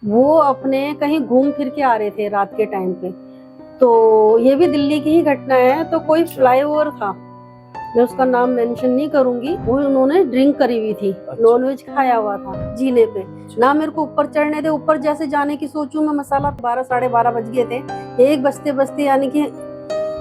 वो अपने कहीं घूम फिर के आ रहे थे रात के टाइम पे। तो ये भी दिल्ली की ही घटना है। तो कोई फ्लाईओवर था, मैं उसका नाम मेंशन नहीं करूंगी, वो उन्होंने ड्रिंक करी हुई थी, नॉनवेज खाया हुआ था जीने पे ना। मेरे को ऊपर चढ़ने दे, ऊपर जैसे जाने की सोचूं मैं, मसाला 12 साढ़े 12 बज गए थे। एक बजते बजते यानी कि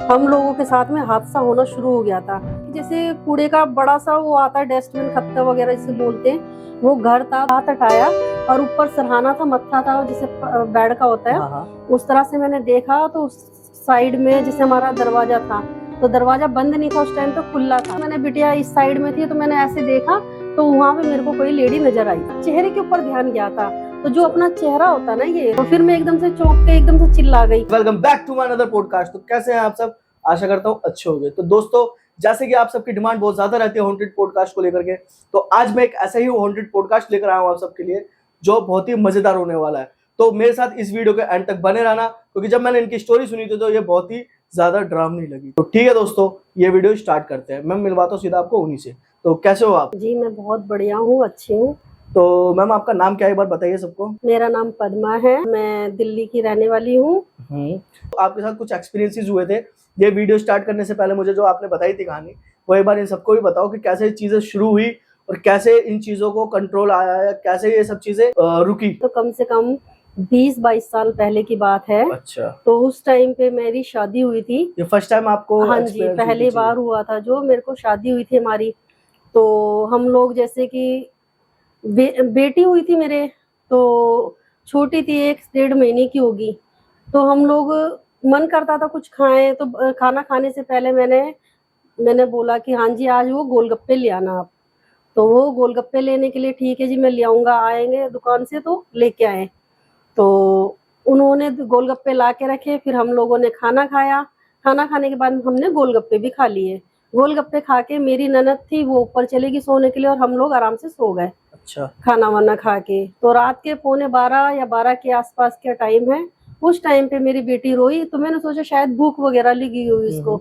हम लोगों के साथ में हादसा होना शुरू हो गया था। जैसे कूड़े का बड़ा सा वो आता है डस्टबिन, खत्ता वगैरह जिसे बोलते हैं, वो घर था, हाथ हटाया और ऊपर सरहाना था, मत्था था जैसे बेड का होता है, उस तरह से मैंने देखा। तो उस साइड में जैसे हमारा दरवाजा था, तो दरवाजा बंद नहीं था उस टाइम पे, खुला था। मैंने बिटिया इस साइड में थी, तो मैंने ऐसे देखा तो वहाँ पे मेरे को कोई लेडी नजर आई। चेहरे के ऊपर ध्यान गया था, तो जो अपना चेहरा होता ना ये, तो फिर मैं एकदम से चौंक के एकदम से चिल्ला गई। Welcome back to my another podcast. तो कैसे हैं आप सब? आशा करता हूँ अच्छे होंगे। तो दोस्तों, जैसे कि आप सबकी डिमांड बहुत ज्यादा रहती है हॉन्टेड पॉडकास्ट को लेकर के, तो आज मैं एक ऐसा ही हॉन्टेड पॉडकास्ट लेकर आया हूँ आप सबके लिए, जो बहुत ही मजेदार होने वाला है। तो मेरे साथ इस वीडियो के एंड तक बने रहना, क्योंकि जब मैंने इनकी स्टोरी सुनी थी तो ये बहुत ही ज्यादा डरावनी लगी। तो ठीक है दोस्तों, ये वीडियो स्टार्ट करते हैं। मैं मिलवाता हूँ सीधा आपको उन्हीं से। तो कैसे हो आप? जी मैं बहुत बढ़िया हूँ, अच्छी हूँ। तो मैम, आपका नाम क्या है, एक बार बताइए सबको। मेरा नाम पद्मा है, मैं दिल्ली की रहने वाली हूँ। तो आपके साथ कुछ एक्सपीरियंसेस हुए थे ये वीडियो स्टार्ट करने से पहले, मुझे जो आपने बताई थी कहानी, वो एक बार इन सबको भी बताओ कि कैसे चीजें शुरू हुई और कैसे इन चीजों को कंट्रोल आया, या कैसे ये सब चीजें रुकी। तो कम से कम 20-22 साल पहले की बात है। अच्छा। तो उस टाइम पे मेरी शादी हुई थी। ये फर्स्ट टाइम आपको? हाँ जी, पहली बार हुआ था जो मेरे को शादी हुई थी हमारी। तो हम लोग जैसे कि बेटी हुई थी मेरे, तो छोटी थी, 1-1.5 महीने की होगी। तो हम लोग मन करता था कुछ खाएं, तो खाना खाने से पहले मैंने बोला कि हाँ जी आज वो गोलगप्पे ले आना आप। तो वो गोलगप्पे लेने के लिए ठीक है जी मैं ले आऊंगा, आएंगे दुकान से तो लेके आए। तो उन्होंने गोलगप्पे ला के रखे, फिर हम लोगों ने खाना खाया। खाना खाने के बाद हमने गोलगप्पे भी खा लिए। गोलगप्पे खा के मेरी ननद थी, वो ऊपर चलेगी सोने के लिए और हम लोग आराम से सो गए। अच्छा। खाना वाना खा के तो रात के 11:45 या 12 के आसपास का टाइम है। उस टाइम पे मेरी बेटी रोई, तो मैंने सोचा शायद भूख वगैरह लगी हुई इसको।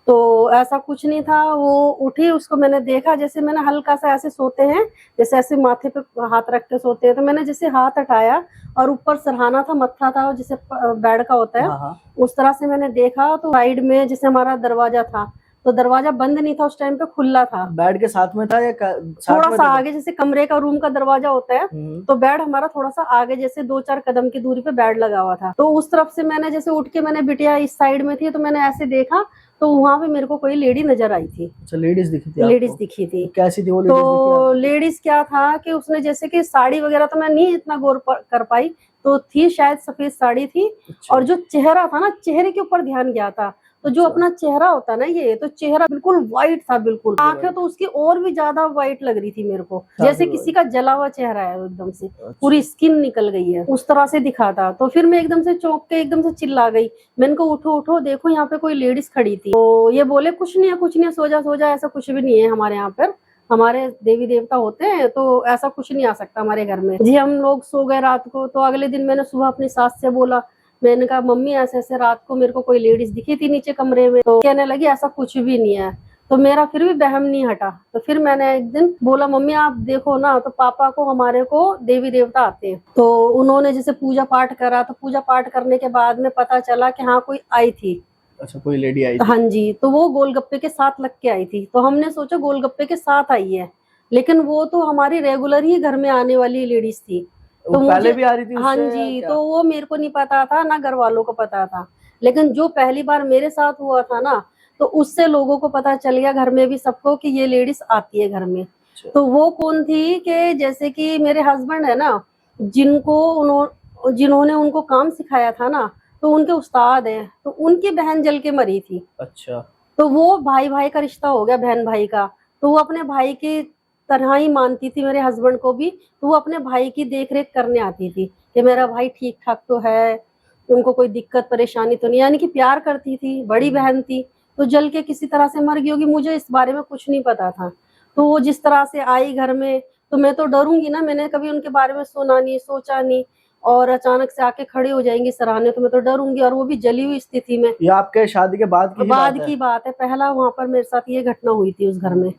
तो ऐसा कुछ नहीं था, वो उठी, उसको मैंने देखा, जैसे मैंने हल्का सा ऐसे सोते हैं, जैसे ऐसे माथे पे हाथ रख के सोते हैं, तो मैंने जैसे हाथ हटाया और ऊपर सरहाना था, मत्था था जैसे बेड का होता है, उस तरह से मैंने देखा। तो साइड में जैसे हमारा दरवाजा था, तो दरवाजा बंद नहीं था उस टाइम पे, खुला था। बेड के साथ में था या थोड़ा सा आगे, जैसे कमरे का रूम का दरवाजा होता है, तो बेड हमारा थोड़ा सा आगे, जैसे 2-4 कदम की दूरी पे बेड लगा हुआ था। तो उस तरफ से मैंने जैसे उठ के, मैंने बिटिया इस साइड में थी, तो मैंने ऐसे देखा तो वहां पे मेरे को कोई लेडी नजर आई थी। अच्छा, लेडीज दिखी थी? लेडीज दिखी थी। कैसी थी वो लेडीज? तो लेडीज क्या था कि उसने जैसे कि साड़ी वगैरह तो मैं नहीं इतना गौर कर पाई, तो थी शायद सफेद साड़ी थी। अच्छा। और जो चेहरा था ना, चेहरे के ऊपर ध्यान गया था। तो जो अपना चेहरा होता ना ये, तो चेहरा बिल्कुल व्हाइट था, बिल्कुल। आंखें तो उसकी और भी ज्यादा व्हाइट लग रही थी मेरे को, जैसे किसी का जला हुआ चेहरा है एकदम से। पूरी स्किन निकल गई है, उस तरह से दिखा था। तो फिर मैं एकदम से चौंक के एकदम से चिल्ला गई। मैंने को उठो उठो, देखो यहाँ पे कोई लेडीज खड़ी थी। तो ये बोले कुछ नहीं है कुछ नहीं है, सो जा सो जा, ऐसा कुछ भी नहीं है हमारे यहाँ पर, हमारे देवी देवता होते हैं तो ऐसा कुछ नहीं आ सकता हमारे घर में जी। हम लोग सो गए रात को। तो अगले दिन मैंने सुबह अपनी सास से बोला, मैंने कहा मम्मी ऐसे ऐसे रात को मेरे को कोई लेडीज दिखी थी नीचे कमरे में। तो कहने लगी ऐसा कुछ भी नहीं है। तो मेरा फिर भी बहम नहीं हटा। तो फिर मैंने एक दिन बोला मम्मी आप देखो ना, तो पापा को हमारे को देवी देवता आते हैं। तो उन्होंने जैसे पूजा पाठ करा, तो पूजा पाठ करने के बाद में पता चला कि हाँ कोई आई थी। अच्छा, कोई लेडी आई थी? हाँ जी, तो वो गोलगप्पे के साथ लग के आई थी। तो हमने सोचा गोलगप्पे के साथ आई है, लेकिन वो तो हमारी रेगुलर ही घर में आने वाली लेडीज थी। तो पहले भी आ रही थी? हाँ जी, तो वो मेरे को नहीं पता था, ना घर वालों को पता था। लेकिन जो पहली बार मेरे साथ हुआ था ना, तो उससे लोगों को पता चल गया घर में भी सबको कि ये लेडीज आती है घर में। तो वो कौन थी कि जैसे कि मेरे हस्बैंड है ना, जिन्होंने उनको काम सिखाया था ना, तो उनके उस्ताद है, तो उनकी बहन जल के मरी थी। अच्छा। तो वो भाई भाई का रिश्ता हो गया, बहन भाई का। तो वो अपने भाई की तरह ही मानती थी मेरे हस्बैंड को भी। तो वो अपने भाई की देख रेख करने आती थी कि मेरा भाई ठीक ठाक तो है, उनको कोई दिक्कत परेशानी तो नहीं, यानी कि प्यार करती थी, बड़ी बहन थी। तो जल के किसी तरह से मर गई होगी, मुझे इस बारे में कुछ नहीं पता था। तो वो जिस तरह से आई घर में, तो मैं तो डरूंगी ना, मैंने कभी उनके बारे में सुना नहीं, सोचा नहीं, और अचानक से आके खड़ी हो जाएंगी सराहने, तो मैं तो डरूंगी। और वो भी जली हुई स्थिति में। ये आपके शादी के बाद की बात है। पहला वहां पर मेरे साथ ये घटना हुई थी उस घर में।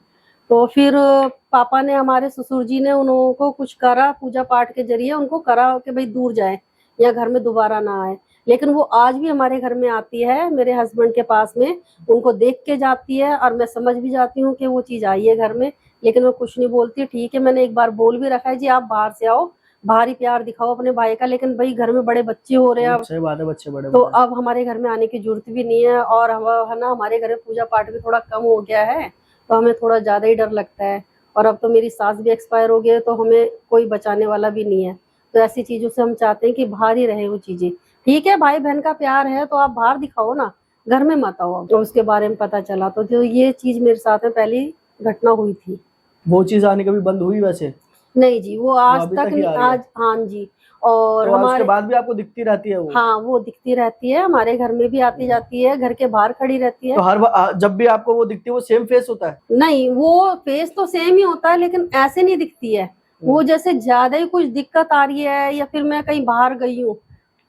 तो फिर पापा ने, हमारे ससुर जी ने उनको कुछ करा, पूजा पाठ के जरिए उनको करा कि भाई दूर जाए या घर में दोबारा ना आए। लेकिन वो आज भी हमारे घर में आती है, मेरे हस्बैंड के पास में, उनको देख के जाती है और मैं समझ भी जाती हूँ कि वो चीज आई है घर में, लेकिन मैं कुछ नहीं बोलती। ठीक है, मैंने एक बार बोल भी रखा है जी आप बाहर से आओ, बाहर ही प्यार दिखाओ अपने भाई का, लेकिन भाई घर में बड़े बच्चे हो रहे हैं अब, सही बात है, बच्चे बड़े तो हो गए। अब हमारे घर में आने की जरूरत भी नहीं है। और हम है ना, हमारे घर में पूजा पाठ भी थोड़ा कम हो गया है, तो हमें थोड़ा ज्यादा ही डर लगता है। और अब तो मेरी सास भी एक्सपायर हो गई है, तो हमें कोई बचाने वाला भी नहीं है। तो ऐसी चीजों से हम चाहते हैं कि बाहर ही रहे वो चीजें। ठीक है, भाई बहन का प्यार है तो आप बाहर दिखाओ ना, घर में मत आओ। तो उसके बारे में पता चला, तो जो ये चीज मेरे साथ में पहली घटना हुई थी। वो चीज आने कभी बंद हुई वैसे? नहीं जी, वो आज अभी तक तक ही नहीं, आ रही है? आज हाँ जी। और तो उसके हमारे, बाद भी आपको दिखती रहती है वो? हाँ वो दिखती रहती है, हमारे घर में भी आती जाती है, घर के बाहर खड़ी रहती है। तो हर बार जब भी आपको वो दिखती है वो सेम फेस होता है? नहीं, वो फेस तो सेम ही होता है, लेकिन ऐसे नहीं दिखती है। वो जैसे ज्यादा ही कुछ दिक्कत आ रही है या फिर मैं कहीं बाहर गई हूँ,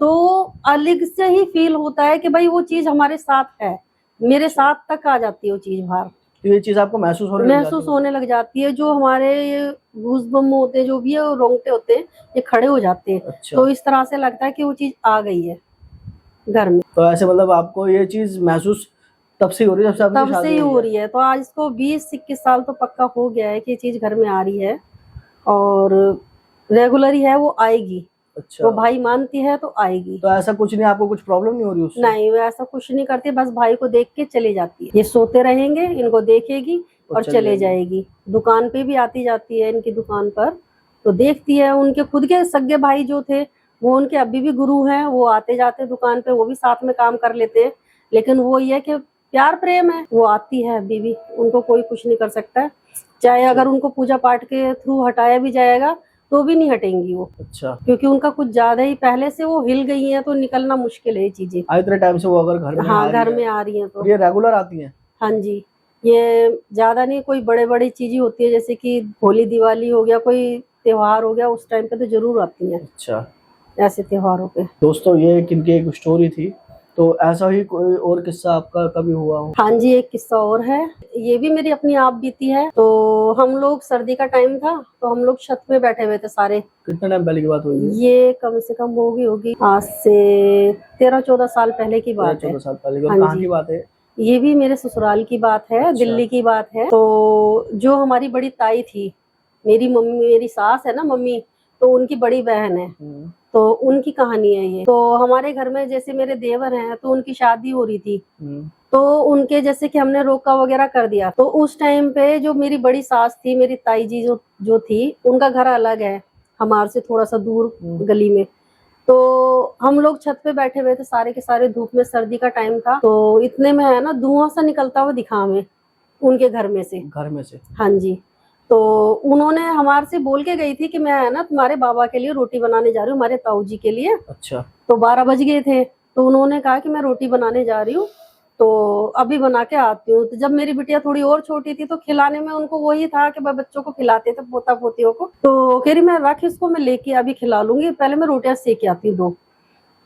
तो अलग से ही फील होता है कि भाई वो चीज हमारे साथ है, मेरे साथ तक आ जाती है वो चीज बाहर। तो ये चीज आपको महसूस होने लग जाती है। जो हमारे ये गूज़बम्प होते हैं, जो भी है, वो रोंगटे होते हैं, ये खड़े हो जाते हैं। अच्छा। तो इस तरह से लगता है कि वो चीज आ गई है घर में। तो ऐसे मतलब आपको ये चीज महसूस तब से हो रही है जब से आपकी तब से शादी ही हुई हो है? रही है। तो आज इसको 20-21 साल तो पक्का हो गया है कि ये चीज घर में आ रही है, और रेगुलर ही है, वो आएगी। अच्छा। वो भाई मानती है तो आएगी। तो ऐसा कुछ नहीं, आपको कुछ प्रॉब्लम नहीं हो रही उससे? नहीं, वो ऐसा कुछ नहीं करती, बस भाई को देख के चले जाती है। ये सोते रहेंगे, इनको देखेगी और चले जाएगी। दुकान पे भी आती जाती है, इनकी दुकान पर तो देखती है। उनके खुद के सगे भाई जो थे, वो उनके अभी भी गुरु हैं, वो आते जाते दुकान पे, वो भी साथ में काम कर लेते हैं। लेकिन वो ये कि प्यार प्रेम है, वो आती है अभी भी, उनको कोई कुछ नहीं कर सकता है। चाहे अगर उनको पूजा पाठ के थ्रू हटाया भी जाएगा तो भी नहीं हटेंगी वो। अच्छा। क्योंकि उनका कुछ ज्यादा ही पहले से वो हिल गई हैं, तो निकलना मुश्किल है ये चीजें। इतने टाइम से वो अगर घर में हाँ, आ रही घर है, में आ रही हैं तो। और ये रेगुलर आती हैं? हाँ जी, ये ज्यादा नहीं, कोई बड़े बड़ी चीजें होती है, जैसे कि होली दिवाली हो गया, कोई त्योहार हो गया, उस टाइम पे तो जरूर आती हैं। अच्छा। ऐसे त्योहारों पे। दोस्तों ये किनकी एक स्टोरी थी, तो ऐसा ही कोई और किस्सा आपका कभी हुआ हो? हाँ जी, एक किस्सा और है, ये भी मेरी अपनी आप बीती है। तो हम लोग, सर्दी का टाइम था, तो हम लोग छत पे बैठे हुए थे सारे। कितने टाइम पहले की बात हुई है? ये कम से कम होगी आज से 13-14 साल पहले की बात है। 14 साल पहले की? और हाँ कहाँ जी। की बात है? ये भी मेरे ससुराल की बात है। अच्छा। दिल्ली की बात है। तो जो हमारी बड़ी ताई थी, मेरी मम्मी, मेरी सास है ना मम्मी, तो उनकी बड़ी बहन है, तो उनकी कहानी है ये। तो हमारे घर में जैसे मेरे देवर हैं, तो उनकी शादी हो रही थी, तो उनके जैसे कि हमने रोका वगैरह कर दिया। तो उस टाइम पे जो मेरी बड़ी सास थी, मेरी ताई जी जो थी, उनका घर अलग है हमारे से, थोड़ा सा दूर गली में। तो हम लोग छत पे बैठे हुए थे सारे के सारे, धूप में, सर्दी का टाइम था। तो इतने में है ना, धुआं सा निकलता हुआ दिखा हमें उनके घर में से। घर में से? हाँ जी। तो उन्होंने हमारे से बोल के गई थी कि मैं है ना तुम्हारे बाबा के लिए रोटी बनाने जा रही हूँ, हमारे ताऊ जी के लिए। अच्छा। तो 12 बज गए थे, तो उन्होंने कहा कि मैं रोटी बनाने जा रही हूँ, तो अभी बना के आती हूँ। तो जब मेरी बिटिया थोड़ी और छोटी थी, तो खिलाने में उनको वही था कि बच्चों को खिलाते थे, पोता पोतियों को। तो कह रही मैं रख इसको, मैं लेके अभी खिला लूंगी, पहले मैं रोटियां सेक के आती हूँ 2।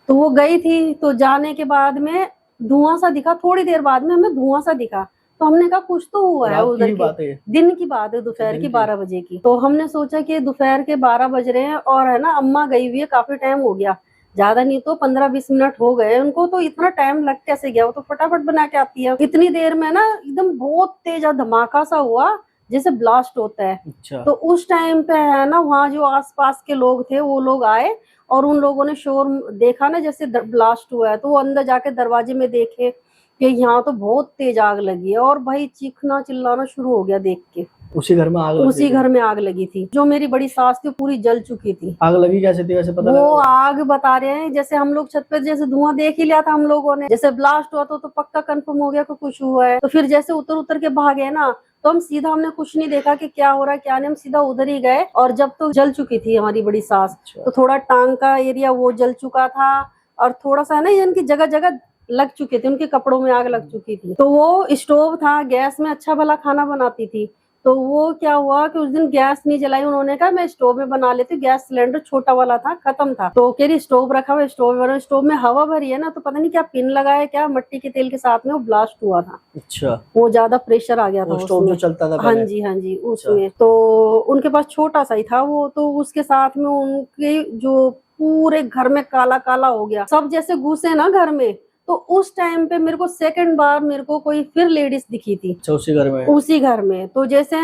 तो वो गई थी, तो जाने के बाद में धुआं सा दिखा, थोड़ी देर बाद में हमें धुआं सा दिखा। तो हमने कहा कुछ तो हुआ है उधर की। दिन की बात है, दोपहर की 12 बजे की। तो हमने सोचा कि दोपहर के 12 बज रहे हैं, और है ना अम्मा गई हुई है, काफी टाइम हो गया, ज्यादा नहीं तो 15-20 मिनट हो गए उनको। तो इतना टाइम लग कैसे गया, वो तो फटाफट बना के आती है। इतनी देर में ना एकदम बहुत तेज धमाका सा हुआ, जैसे ब्लास्ट होता है। अच्छा। तो उस टाइम पे है ना, वहाँ जो आसपास के लोग थे, वो लोग आए, और उन लोगों ने शोर देखा ना, जैसे ब्लास्ट हुआ है। तो वो अंदर जाके दरवाजे में देखे कि यहाँ तो बहुत तेज आग लगी है, और भाई चीखना चिल्लाना शुरू हो गया देख के। उसी घर में आग उसी घर में आग लगी थी। जो मेरी बड़ी सास थी पूरी जल चुकी थी। आग लगी कैसे थी वैसे पता वो लगा? आग बता रहे हैं, जैसे हम लोग छत पे जैसे धुआं देख ही लिया था हम लोगों ने, जैसे ब्लास्ट हुआ तो पक्का कंफर्म हो गया कि कुछ हुआ है। तो फिर जैसे उतर उतर के भागे ना, तो हम सीधा, हमने कुछ नहीं देखा कि क्या हो रहा है क्या नहीं, हम सीधा उधर ही गए। और जब तो जल चुकी थी हमारी बड़ी सास, तो थोड़ा टांग का एरिया वो जल चुका था, और थोड़ा सा है ना इनकी जगह जगह लग चुके थे, उनके कपड़ों में आग लग चुकी थी। तो वो स्टोव था, गैस में अच्छा भला खाना बनाती थी, तो वो क्या हुआ कि उस दिन गैस नहीं जलाई, उन्होंने कहा मैं स्टोव में बना लेती हूँ, गैस सिलेंडर छोटा वाला था, खत्म था। तो कह रही स्टोव रखा हुआ, स्टोव में हवा भरी है ना, तो पता नहीं क्या पिन लगाया, क्या मट्टी के तेल के साथ में वो ब्लास्ट हुआ था। अच्छा, वो ज्यादा प्रेशर आ गया था वो स्टोव जो चलता था हाँ पहले। जी हाँ जी उसमें। तो उनके पास छोटा सा ही था वो, तो उसके साथ में उनके जो पूरे घर में काला काला हो गया, सब जैसे घुसे ना घर में। तो उस टाइम पे मेरे को सेकंड बार मेरे को कोई फिर लेडीज दिखी थी अच्छा, उसी घर में। उसी घर में। तो जैसे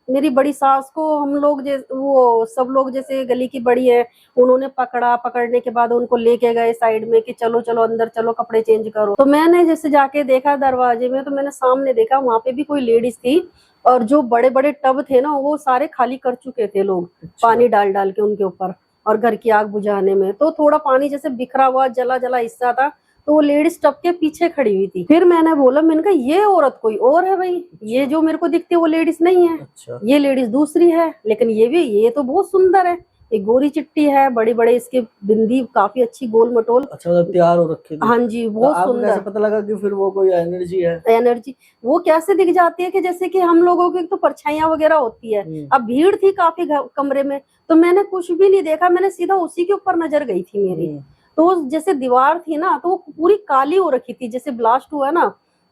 मेरी बड़ी सास को हम लोग वो सब लोग जैसे गली की बड़ी है, उन्होंने पकड़ा, पकड़ने के बाद उनको लेके गए साइड में कि चलो चलो अंदर चलो, कपड़े चेंज करो। तो मैंने जैसे जाके देखा दरवाजे में, तो मैंने सामने देखा वहां पे भी कोई लेडीज थी, और जो बड़े बड़े टब थे ना वो सारे खाली कर चुके थे लोग, अच्छा। पानी डाल डाल के उनके ऊपर, और घर की आग बुझाने में। तो थोड़ा पानी जैसे बिखरा हुआ जला जला हिस्सा था, तो वो लेडीज टब के पीछे खड़ी हुई थी। फिर मैंने बोला, मैंने कहा ये औरत कोई और है भाई, ये जो मेरे को दिखती है वो लेडीज नहीं है, अच्छा, ये लेडीज दूसरी है। लेकिन ये तो बहुत सुंदर है, एक गोरी चिट्टी है, बड़े बड़े इसके बिंदी काफी अच्छी गोल मटोल। अच्छा, मतलब तैयार हो रखी थी। हाँ जी तो बहुत आपको कैसे सुंदर पता लगा कि फिर वो कोई एनर्जी है? एनर्जी। वो कैसे दिख जाती है कि जैसे कि हम लोगों की तो परछाइयां वगैरह होती है। अब भीड़ थी काफी कमरे में, तो मैंने कुछ भी नहीं देखा, मैंने सीधा उसी के ऊपर नजर गई थी मेरी। तो जैसे दीवार थी ना, तो वो पूरी काली हो रखी थी, जैसे ब्लास्ट हुआ ना,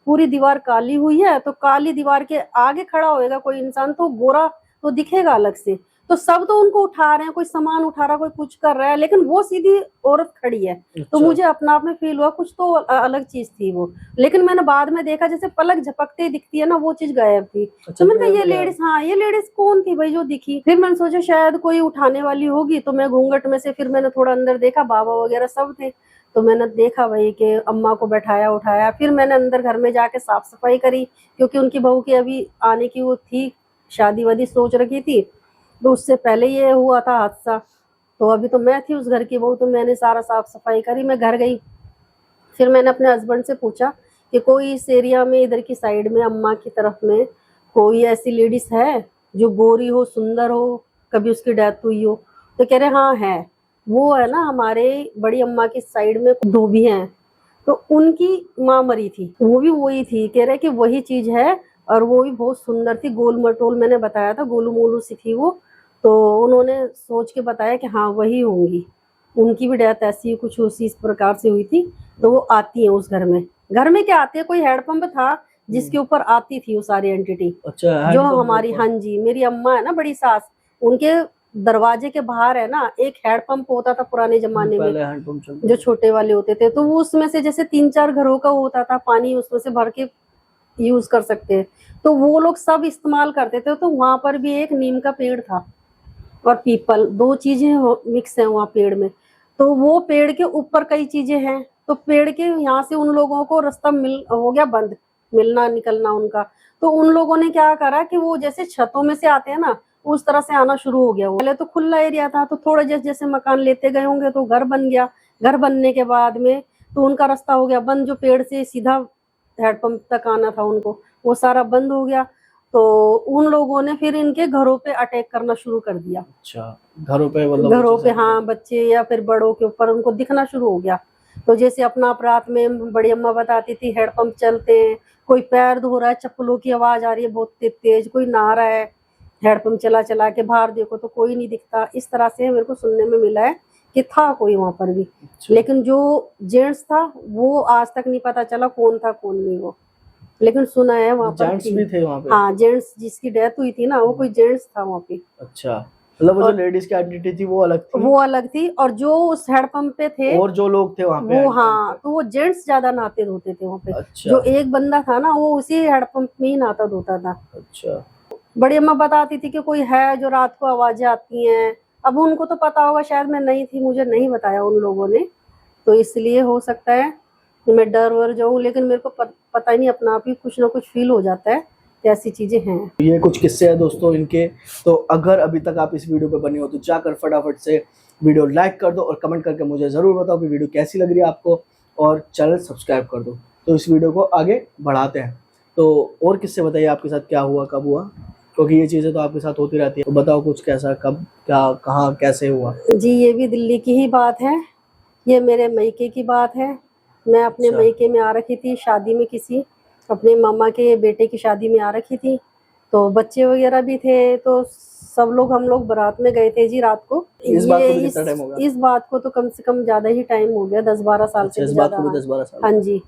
पूरी दीवार काली हुई है। तो काली दीवार के आगे खड़ा होएगा कोई इंसान तो गोरा तो दिखेगा अलग से। तो सब तो उनको उठा रहे हैं, कोई सामान उठा रहा, कोई कुछ कर रहा है, लेकिन वो सीधी औरत खड़ी है। तो अच्छा। मुझे अपना आप में फील हुआ कुछ तो अलग चीज थी वो। लेकिन मैंने बाद में देखा, जैसे पलक झपकते ही दिखती है ना, वो चीज गायब थी। अच्छा, तो मैंने कहा ये गायब। लेडीज, हाँ ये लेडीज कौन थी भाई जो दिखी। फिर मैंने सोचा शायद कोई उठाने वाली होगी, तो मैं घूंघट में से फिर मैंने थोड़ा अंदर देखा, बाबा वगैरह सब थे। तो मैंने देखा भाई कि अम्मा को बैठाया उठाया, फिर मैंने अंदर घर में जाके साफ सफाई करी, क्योंकि उनकी बहू की अभी आने की वो थी, शादी वादी सोच रखी थी। तो उससे पहले ये हुआ था हादसा। तो अभी तो मैं थी उस घर की बहू, तो मैंने सारा साफ सफाई करी, मैं घर गई। फिर मैंने अपने हस्बैंड से पूछा कि कोई इस एरिया में, इधर की साइड में अम्मा की तरफ में कोई ऐसी लेडीज है जो गोरी हो, सुंदर हो, कभी उसकी डेथ हुई हो। तो कह रहे हाँ है, वो है ना हमारे बड़ी अम्मा की साइड में धोबी हैं, तो उनकी माँ मरी थी, वो भी वही थी। कह रहे कि वही चीज है, और वो भी बहुत सुंदर थी, गोल मटोल, मैंने बताया था गोलू मोलू सी थी वो। तो उन्होंने सोच के बताया कि हाँ वही होंगी, उनकी भी डेथ ऐसी कुछ उसी इस प्रकार से हुई थी। तो वो आती है उस घर में, घर में क्या आती है, कोई हैंडपंप था जिसके ऊपर आती थी वो सारी एंटिटी। अच्छा, जो हैंडपंप हमारी, ऊपर। हाँ जी, मेरी अम्मा है ना बड़ी सास, उनके दरवाजे के बाहर है ना एक हैंडपंप होता था पुराने जमाने में, पहले हैंडपंप चलते जो थे। छोटे वाले होते थे। तो वो उसमें से जैसे 3-4 घरों का होता था, पानी उसमें से भर के यूज कर सकते हैं। तो वो लोग सब इस्तेमाल करते थे। तो वहां पर भी एक नीम का पेड़ था और पीपल, दो चीजें मिक्स है वहाँ पेड़ में। तो वो पेड़ के ऊपर कई चीजें हैं। तो पेड़ के यहाँ से उन लोगों को रास्ता मिल हो गया बंद, मिलना निकलना उनका। तो उन लोगों ने क्या करा कि वो जैसे छतों में से आते हैं ना, उस तरह से आना शुरू हो गया। वो पहले तो खुला एरिया था, तो थोड़ा जैसे जैसे मकान लेते गए होंगे तो घर बन गया। घर बनने के बाद में तो उनका रास्ता हो गया बंद, जो पेड़ से सीधा हैंडपंप तक आना था उनको, वो सारा बंद हो गया। तो उन लोगों ने फिर इनके घरों पे अटैक करना शुरू कर दिया। अच्छा, घरों पे मतलब घरों पे, हाँ, बच्चे या फिर बड़ों के ऊपर उनको दिखना शुरू हो गया। तो जैसे अपना अपराध में बड़ी अम्मा बताती थी, हैंडपंप चलते हैं, कोई पैर धो रहा है, चप्पलों की आवाज आ रही है बहुत तेज, कोई नहा रहा है, हैंडपंप चला चला के, बाहर देखो तो कोई नहीं दिखता। इस तरह से मेरे को सुनने में मिला है कि था कोई वहां पर भी। अच्छा। लेकिन जो जेंट्स था वो आज तक नहीं पता चला कौन था कौन नहीं वो, लेकिन सुना है वहां पर जेंट्स भी थे वहाँ पे? हाँ, जेंट्स जिसकी डेथ हुई थी ना, वो कोई जेंट्स था वहाँ पे। अच्छा, मतलब वो जो लेडीज की आइडेंटिटी थी वो अलग थी? वो अलग थी, और जो उस हैंडपंप पे थे और जो लोग थे वहाँ पे वो, हैंडपंप हाँ, पे? तो वो जेंट्स ज्यादा नहाते धोते थे वहाँ पे। अच्छा। जो एक बंदा था ना, वो उसी हैंडपंप में ही नहाता धोता था। अच्छा। बड़ी अम्मा बताती थी कि कोई है जो रात को आवाजें आती हैं। अब उनको तो पता होगा, शायद मैं नहीं थी, मुझे नहीं बताया उन लोगों ने, तो इसलिए हो सकता है कि मैं डर वर जाऊं। लेकिन मेरे को पता ही नहीं, अपना आप ही कुछ ना कुछ फील हो जाता है कि ऐसी चीजें हैं। ये कुछ किस्से हैं दोस्तों इनके। तो अगर अभी तक आप इस वीडियो पे बने हो तो जाकर फटाफट से वीडियो लाइक कर दो और कमेंट करके मुझे ज़रूर बताओ कि वीडियो कैसी लग रही है आपको, और चैनल सब्सक्राइब कर दो। तो इस वीडियो को आगे बढ़ाते हैं। तो और किस्से बताइए आपके साथ क्या हुआ, कब हुआ, क्योंकि ये चीज़ें तो आपके साथ होती रहती है। तो बताओ कुछ, कैसा, कब, क्या, कहाँ, कैसे हुआ? जी, ये भी दिल्ली की ही बात है। ये मेरे मायके की बात है। मैं अपने अच्छा। मायके में आ रखी थी शादी में, किसी अपने मामा के बेटे की शादी में आ रखी थी। तो बच्चे वगैरह भी थे, तो सब लोग हम लोग बारात में गए थे जी रात को। इस बात को भी कितना टाइम हो गया? इस बात को तो कम से कम ज्यादा ही टाइम हो गया, 10-12 साल अच्छा, से इस भी बात ज्यादा। को भी 10-12 साल। हाँ जी,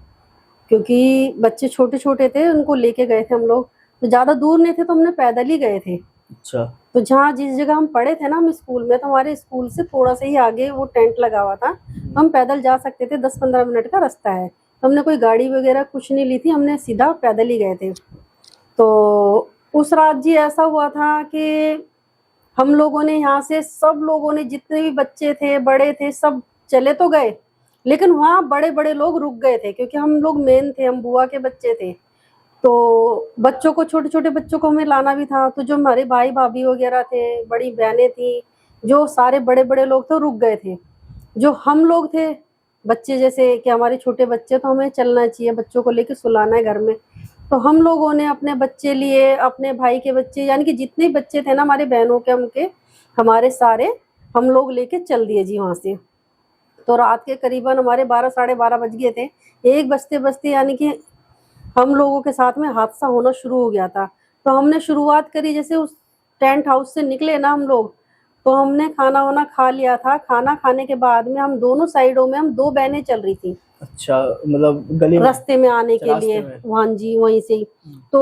क्योंकि बच्चे छोटे छोटे थे, उनको लेके गए थे हम लोग, तो ज्यादा दूर नहीं थे, तो हमने पैदल ही गए थे। अच्छा। तो जहाँ जिस जगह हम पढ़े थे ना, हम स्कूल में, तो हमारे स्कूल से थोड़ा सा ही आगे वो टेंट लगा हुआ था, तो हम पैदल जा सकते थे, 10-15 मिनट का रास्ता है। तो हमने कोई गाड़ी वगैरह कुछ नहीं ली थी, हमने सीधा पैदल ही गए थे। तो उस रात जी ऐसा हुआ था कि हम लोगों ने यहाँ से, सब लोगों ने, जितने भी बच्चे थे बड़े थे, सब चले तो गए, लेकिन वहाँ बड़े बड़े लोग रुक गए थे, क्योंकि हम लोग मेन थे, हम बुआ के बच्चे थे। तो बच्चों को, छोटे छोटे बच्चों को हमें लाना भी था, तो जो हमारे भाई भाभी वगैरह थे, बड़ी बहनें थी, जो सारे बड़े बड़े लोग थे, रुक गए थे। जो हम लोग थे बच्चे, जैसे कि हमारे छोटे बच्चे, तो हमें चलना चाहिए, बच्चों को लेके सुलाना है घर में। तो हम लोगों ने अपने बच्चे लिए, अपने भाई के बच्चे, यानी कि जितने बच्चे थे ना हमारे बहनों के, उनके, हमारे सारे, हम लोग लेके चल दिए जी वहाँ से। तो रात के करीबन हमारे 12-12:30 बज गए थे। एक बजते बजते यानी कि हम लोगों के साथ में हादसा होना शुरू हो गया था। तो हमने शुरुआत करी, जैसे उस टेंट हाउस से निकले ना हम लोग, तो हमने खाना वाना खा लिया था। खाना खाने के बाद में हम दोनों साइडों में, हम 2 बहनें चल रही थी। अच्छा, मतलब गली में, रास्ते में आने के रास्ते लिए, में। वहाँ जी वहीं से ही। तो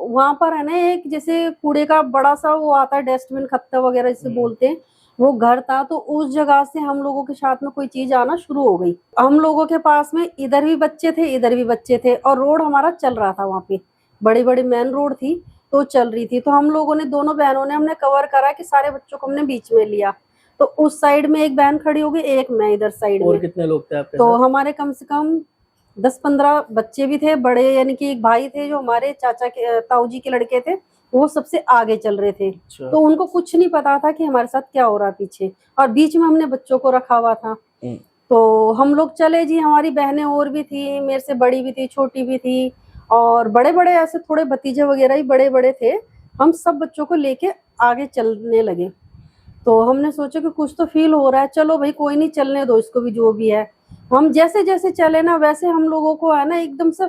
वहां पर है ना, एक जैसे कूड़े का बड़ा सा वो आता है, डस्टबिन, खत्ता वगैरह जिसे बोलते हैं, वो घर था। तो उस जगह से हम लोगों के साथ में कोई चीज आना शुरू हो गई। हम लोगों के पास में इधर भी बच्चे थे, इधर भी बच्चे थे, और रोड हमारा चल रहा था वहाँ पे, बड़ी बड़ी मेन रोड थी, तो चल रही थी। तो हम लोगों ने, दोनों बहनों ने, हमने कवर करा कि सारे बच्चों को हमने बीच में लिया। तो उस साइड में एक बहन खड़ी हो गई, एक मैं इधर साइड और में। कितने लोग थे आपके तो साथ? हमारे कम से कम 10-15 बच्चे भी थे बड़े, यानी कि एक भाई थे जो हमारे चाचा के, ताऊ जी के लड़के थे, वो सबसे आगे चल रहे थे। अच्छा। तो उनको कुछ नहीं पता था कि हमारे साथ क्या हो रहा है पीछे, और बीच में हमने बच्चों को रखा हुआ था। तो हम लोग चले जी, हमारी बहनें और भी थी, मेरे से बड़ी भी थी, छोटी भी थी, और बड़े बड़े ऐसे थोड़े भतीजे वगैरह ही बड़े बड़े थे। हम सब बच्चों को लेके आगे चलने लगे। तो हमने सोचा कि कुछ तो फील हो रहा है, चलो भाई कोई नहीं, चलने दो इसको भी, जो भी है। हम जैसे जैसे चले ना, वैसे हम लोगों को है ना, एकदम से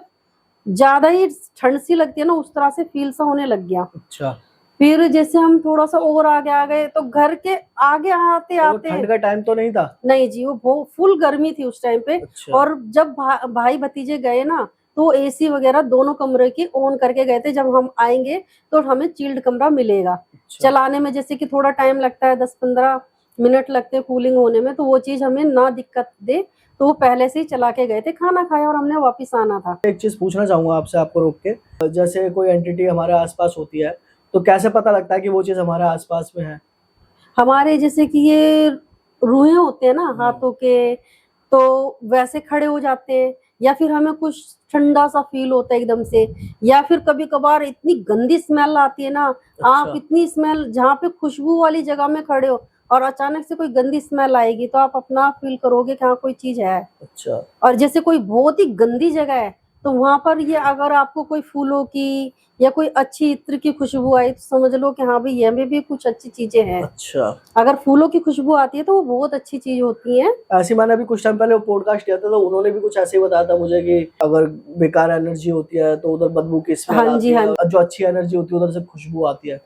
ज्यादा ही ठंड सी लगती है ना, उस तरह से फील सा होने लग गया। अच्छा। फिर जैसे हम थोड़ा सा और आगे आ गए, तो घर के आगे आते तो आते, ठंड का टाइम तो नहीं था? नहीं जी, वो फुल गर्मी थी उस टाइम पे। अच्छा। और जब भाई भतीजे गए ना, तो एसी वगैरह दोनों कमरे की ऑन करके गए थे, जब हम आएंगे तो हमें चिल्ड कमरा मिलेगा। अच्छा। चलाने में जैसे कि थोड़ा टाइम लगता है, 10-15 मिनट लगते हैं कूलिंग होने में, तो वो चीज हमें ना दिक्कत दे, तो वो पहले से ही चला के गए थे। खाना खाया और हमने वापस आना था। एक चीज पूछना चाहूंगा आपसे, आपको रोक के, जैसे कोई एंटिटी हमारे आसपास होती है, तो कैसे पता लगता है कि वो चीज हमारे आसपास में है? हमारे जैसे कि ये रूहे होते हैं ना हाथों के, तो वैसे खड़े हो जाते हैं, या फिर हमें कुछ ठंडा सा फील होता है एकदम से, या फिर कभी कभार इतनी गंदी स्मेल आती है ना। आप अच्छा। इतनी स्मेल, जहाँ पे खुशबू वाली जगह में खड़े हो और अचानक से कोई गंदी स्मेल आएगी, तो आप अपना फील करोगे कि हाँ कोई चीज है। अच्छा। और जैसे कोई बहुत ही गंदी जगह है, तो वहां पर ये, अगर आपको कोई फूलों की या कोई अच्छी इत्र की खुशबू आई, तो समझ लो कि हाँ भाई, ये में भी कुछ अच्छी चीजें हैं। अच्छा। अगर फूलों की खुशबू आती है तो वो बहुत अच्छी चीज होती है। ऐसे मैंने अभी कुछ टाइम पहले वो पॉडकास्ट किया था, तो उन्होंने भी कुछ ऐसे ही बताया था मुझे कि अगर बेकार एनर्जी होती है तो उधर बदबू की स्मेल हाँ आती जी, है, हाँ जी, और जो अच्छी एनर्जी होती है उधर से खुशबू आती है।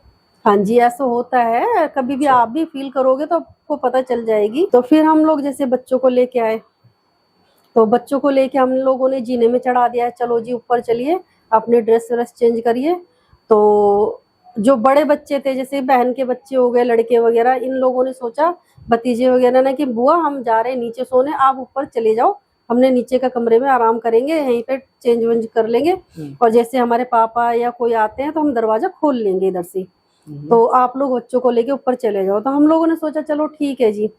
हाँ जी, ऐसा होता है। कभी भी अच्छा। आप भी फील करोगे तो आपको पता चल जाएगी। तो फिर हम लोग जैसे बच्चों को लेके आए, तो बच्चों को लेके हम लोगों ने जीने में चढ़ा दिया, चलो जी ऊपर चलिए, अपने ड्रेस व्रेस चेंज करिए। तो जो बड़े बच्चे थे, जैसे बहन के बच्चे हो गए, लड़के वगैरह, इन लोगों ने सोचा, भतीजे वगैरह ने, कि बुआ हम जा रहे हैं नीचे सोने, आप ऊपर चले जाओ, हमने नीचे का कमरे में आराम करेंगे, यहीं पे चेंज वेंज कर लेंगे, और जैसे हमारे पापा या कोई आते हैं तो हम दरवाजा खोल लेंगे इधर से, तो आप लोग बच्चों को लेके ऊपर चले जाओ। तो हम लोगों ने सोचा चलो ठीक है जी।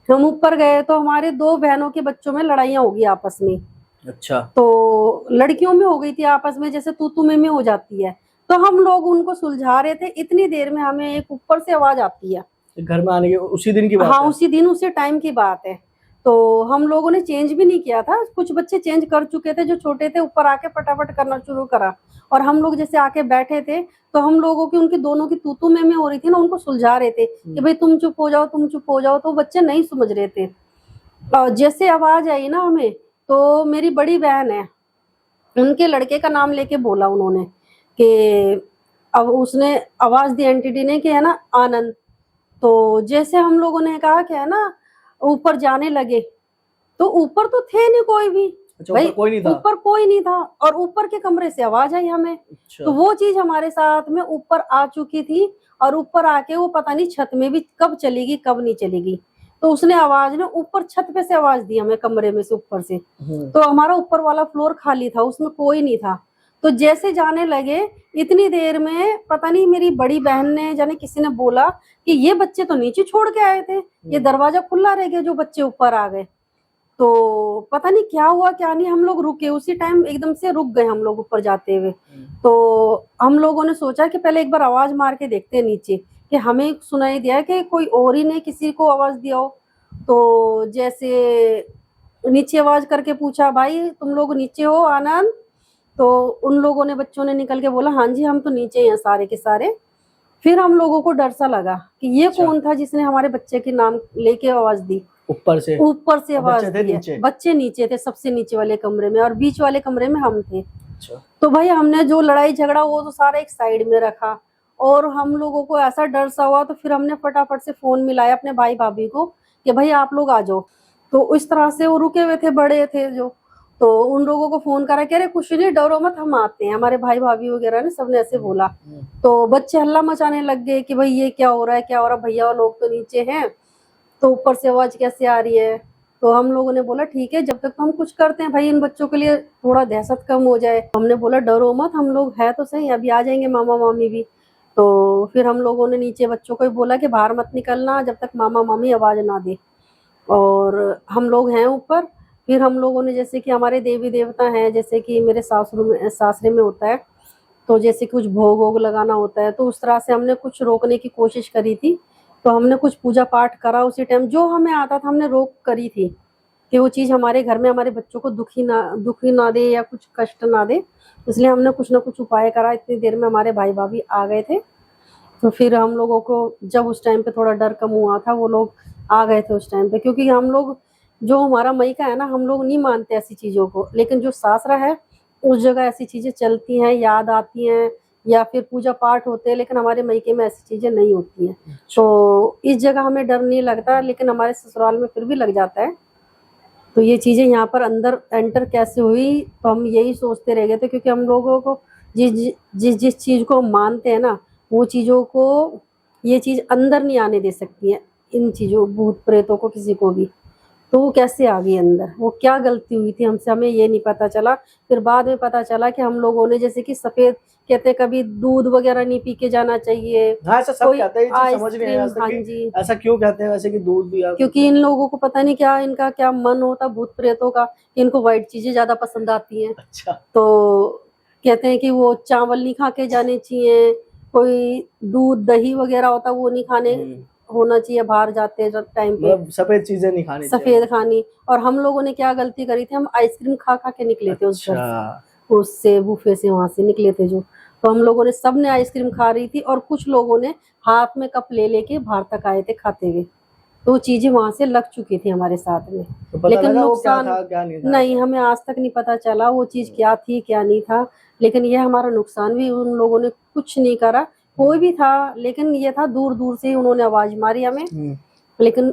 हम ऊपर गए तो हमारे 2 बहनों के बच्चों में लड़ाइयाँ होगी आपस में। अच्छा। तो लड़कियों में हो गई थी आपस में, जैसे तू मैं हो जाती है। तो हम लोग उनको सुलझा रहे थे, इतनी देर में हमें एक ऊपर से आवाज आती है। घर में आने के उसी दिन की बात हाँ, है? उसी दिन, उसी टाइम की बात है। तो हम लोगों ने चेंज भी नहीं किया था, कुछ बच्चे चेंज कर चुके थे जो छोटे थे, ऊपर आके फटाफट करना शुरू करा। और हम लोग जैसे आके बैठे थे, तो हम लोगों की, उनकी दोनों की तू मैं हो रही थी ना, उनको सुलझा रहे थे कि भाई तुम चुप हो जाओ, तुम चुप हो जाओ। तो बच्चे नहीं समझ रहे थे। जैसे आवाज आई ना हमें, तो मेरी बड़ी बहन है, उनके लड़के का नाम लेके बोला उन्होंने कि अब उसने आवाज दी एंटिटी ने कि है ना आनंद। तो जैसे हम लोगों ने कहा कि है ना ऊपर जाने लगे, तो ऊपर तो थे नहीं कोई भी। अच्छा, भाई ऊपर कोई नहीं था। ऊपर कोई नहीं था और ऊपर के कमरे से आवाज आई हमें। अच्छा। तो वो चीज हमारे साथ में ऊपर आ चुकी थी और ऊपर आके वो पता नहीं छत में भी कब चलेगी कब नहीं चलेगी। तो उसने आवाज ना ऊपर छत पे से आवाज दी हमें, कमरे में से ऊपर से। तो हमारा ऊपर वाला फ्लोर खाली था, उसमें कोई नहीं था। तो जैसे जाने लगे इतनी देर में पता नहीं मेरी बड़ी बहन ने जाने किसी ने बोला कि ये बच्चे तो नीचे छोड़ के आए थे, ये दरवाजा खुला रह गया जो बच्चे ऊपर आ गए। तो पता नहीं क्या हुआ क्या नहीं, हम लोग रुके उसी टाइम, एकदम से रुक गए हम लोग ऊपर जाते हुए। तो हम लोगों ने सोचा कि पहले एक बार आवाज मार के देखते हैं नीचे, कि हमें सुनाई दिया कि कोई और ही ने किसी को आवाज दिया हो। तो जैसे नीचे आवाज करके पूछा, भाई तुम लोग नीचे हो आनंद? तो उन लोगों ने, बच्चों ने निकल के बोला हाँ जी हम तो नीचे हैं सारे के सारे। फिर हम लोगों को डर सा लगा कि ये अच्छा। कौन था जिसने हमारे बच्चे के नाम लेके आवाज दी। ऊपर से आवाज बच्चे थे दी है। नीचे। बच्चे नीचे थे सबसे नीचे वाले कमरे में और बीच वाले कमरे में हम थे। अच्छा। तो भाई हमने जो लड़ाई झगड़ा वो तो सारा एक साइड में रखा और हम लोगों को ऐसा डर सा हुआ। तो फिर हमने फटाफट से फोन मिलाया अपने भाई भाभी को कि भाई आप लोग आ जाओ। तो इस तरह से वो रुके हुए थे, बड़े थे जो। तो उन लोगों को फोन करा, कह रहे कुछ नहीं डरो मत हम आते हैं। हमारे भाई भाभी वगैरह ने सबने ऐसे बोला। तो बच्चे हल्ला मचाने लग गए कि भाई ये क्या हो रहा है क्या हो रहा है, भैया लोग तो नीचे हैं तो ऊपर से आवाज कैसे आ रही है। तो हम लोगों ने बोला ठीक है जब तक तो हम कुछ करते हैं भाई इन बच्चों के लिए थोड़ा दहशत कम हो जाए। हमने बोला डरो मत, हम लोग है तो सही, अभी आ जाएंगे मामा मामी भी। तो फिर हम लोगों ने नीचे बच्चों को भी बोला कि बाहर मत निकलना जब तक मामा मामी आवाज ना दे। और हम लोग हैं ऊपर। फिर हम लोगों ने, जैसे कि हमारे देवी देवता हैं, जैसे कि मेरे सासरे में होता है, तो जैसे कुछ भोग वोग लगाना होता है, तो उस तरह से हमने कुछ रोकने की कोशिश करी थी। तो हमने कुछ पूजा पाठ करा उसी टाइम, जो हमें आता था हमने रोक करी थी कि वो चीज़ हमारे घर में हमारे बच्चों को दुखी ना दे या कुछ कष्ट ना दे। इसलिए हमने कुछ ना कुछ उपाय करा। इतनी देर में हमारे भाई भाभी आ गए थे। तो फिर हम लोगों को जब उस टाइम पे थोड़ा डर कम हुआ था, वो लोग आ गए थे उस टाइम पे। क्योंकि हम लोग, जो हमारा मई का है ना, हम लोग नहीं मानते ऐसी चीज़ों को, लेकिन जो सासरा है उस जगह ऐसी चीज़ें चलती हैं, याद आती हैं या फिर पूजा पाठ होते हैं, लेकिन हमारे मायके में ऐसी चीज़ें नहीं होती हैं। तो इस जगह हमें डर नहीं लगता, लेकिन हमारे ससुराल में फिर भी लग जाता है। तो ये चीज़ें यहाँ पर अंदर एंटर कैसे हुई, तो हम यही सोचते रह गए थे। क्योंकि हम लोगों को जिस चीज़ को हम मानते हैं ना, वो चीज़ों को ये चीज़ अंदर नहीं आने दे सकती है, इन चीज़ों भूत प्रेतों को किसी को भी। तो वो कैसे आ गई अंदर, वो क्या गलती हुई थी हमसे, हमें ये नहीं पता चला। फिर बाद में पता चला कि हम लोगों ने, जैसे कि सफेद कहते हैं कभी दूध वगैरह नहीं पी के जाना चाहिए। हाँ, ऐसा सब कोई कहते हैं, ये चीज़ समझ नहीं आया आज आइसक्रीम, तक हाँ कि जी, ऐसा क्यों कहते हैं वैसे कि दूध भी आप। क्योंकि इन लोगों को पता नहीं क्या इनका क्या मन होता भूत प्रेतों का, इनको व्हाइट चीजें ज्यादा पसंद आती हैं। अच्छा। तो कहते हैं कि वो चावल नहीं खा के जाने चाहिए, कोई दूध दही वगैरह होता वो नहीं खाने होना चाहिए बाहर जाते टाइम पे, मतलब सफेद चीजें नहीं खानी चाहिए। सफेद खानी। और हम लोगों ने क्या गलती करी थी, हम आइसक्रीम खा खा के निकले थे उस घर से, अच्छा। उससे बुफे से वहां से निकले थे जो। तो हम लोगों ने, सबने आइसक्रीम खा रही थी और कुछ लोगों ने हाथ में कप ले लेके बाहर तक आए थे खाते हुए। तो चीजें वहां से लग चुकी थी हमारे साथ में। तो पता लेकिन लगा वो क्या नुकसान था क्या नहीं था? नहीं, हमें आज तक नहीं पता चला वो चीज क्या थी क्या नहीं था। लेकिन ये हमारा नुकसान भी, उन लोगों ने कुछ नहीं करा, कोई भी था, लेकिन ये था दूर दूर से ही उन्होंने आवाज मारी हमें। लेकिन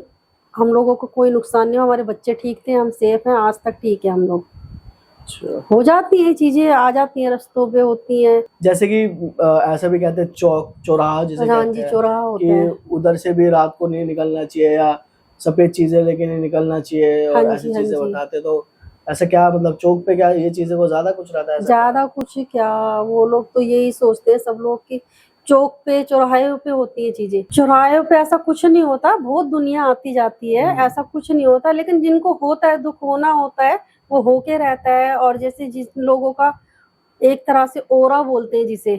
हम लोगों को कोई नुकसान नहीं हुआ, हमारे बच्चे ठीक थे, हम सेफ हैं, आज तक ठीक है हम लोग। अच्छा। हो जाती है चीजें, आ जाती हैं, रास्तों पे होती हैं। जैसे कि ऐसा भी कहते हैं चौक चौराहा जिसे हाँ कहते जी, हैं चौराहा होता कि है। उधर से भी रात को नहीं निकलना चाहिए या सफेद चीजें लेके नहीं निकलना चाहिए और हाँ ऐसी जी, हाँ चीजें जी। बताते। तो ऐसा क्या मतलब चौक पे क्या ये चीजें को ज्यादा कुछ रहता है ऐसा? ज्यादा कुछ क्या, वो लोग तो यही सोचते हैं सब लोग कि चौक पे चौराहे पे होती है चीजें। चौराहे पे ऐसा कुछ नहीं होता, बहुत दुनिया आती जाती है, ऐसा कुछ नहीं होता। लेकिन जिनको होता है, दुख होना होता है, वो होके रहता है। और जैसे जिस लोगों का एक तरह से ओरा बोलते हैं जिसे,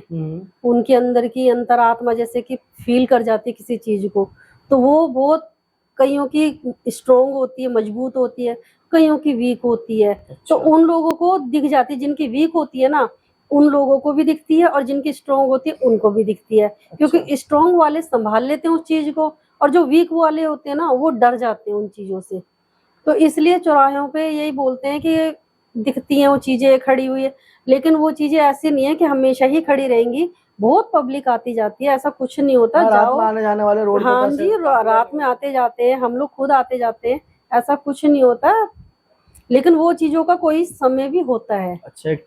उनके अंदर की अंतरात्मा जैसे कि फील कर जाती है किसी चीज को, तो वो बहुत कईयों की स्ट्रोंग होती है, मजबूत होती है, कईयों की वीक होती है। तो उन लोगों को दिख जाती है, जिनकी वीक होती है ना उन लोगों को भी दिखती है, और जिनकी स्ट्रोंग होती है उनको भी दिखती है। क्योंकि स्ट्रोंग वाले संभाल लेते हैं उस चीज को, और जो वीक वाले होते हैं ना वो डर जाते हैं उन चीजों से। तो इसलिए चौराहों पे यही बोलते हैं कि दिखती हैं वो चीजें खड़ी हुई है, लेकिन वो चीजें ऐसी नहीं है कि हमेशा ही खड़ी रहेंगी। बहुत पब्लिक आती जाती है, ऐसा कुछ नहीं होता। रात जाओ, में आने जाने वाले रोड पे हाँ बस जी, रात में आते जाते हैं, हम लोग खुद आते जाते हैं, ऐसा कुछ नहीं होता। लेकिन वो चीजों का कोई समय भी होता है, अच्छा एक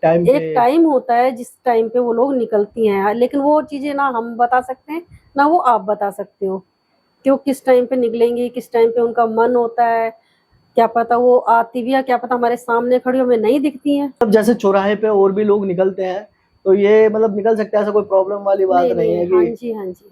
टाइम होता है जिस टाइम पे वो लोग निकलती हैं। लेकिन वो चीजें ना हम बता सकते हैं ना वो आप बता सकते हो कि वो किस टाइम पे निकलेंगी, किस टाइम पे उनका मन होता है। क्या पता वो आती भी है, क्या पता हमारे सामने खड़ी हमें नहीं दिखती है। अब जैसे चौराहे पे और भी लोग निकलते हैं तो ये मतलब निकल सकते हैं, ऐसा कोई प्रॉब्लम वाली बात नहीं है हाँ कि जी, हाँ जी,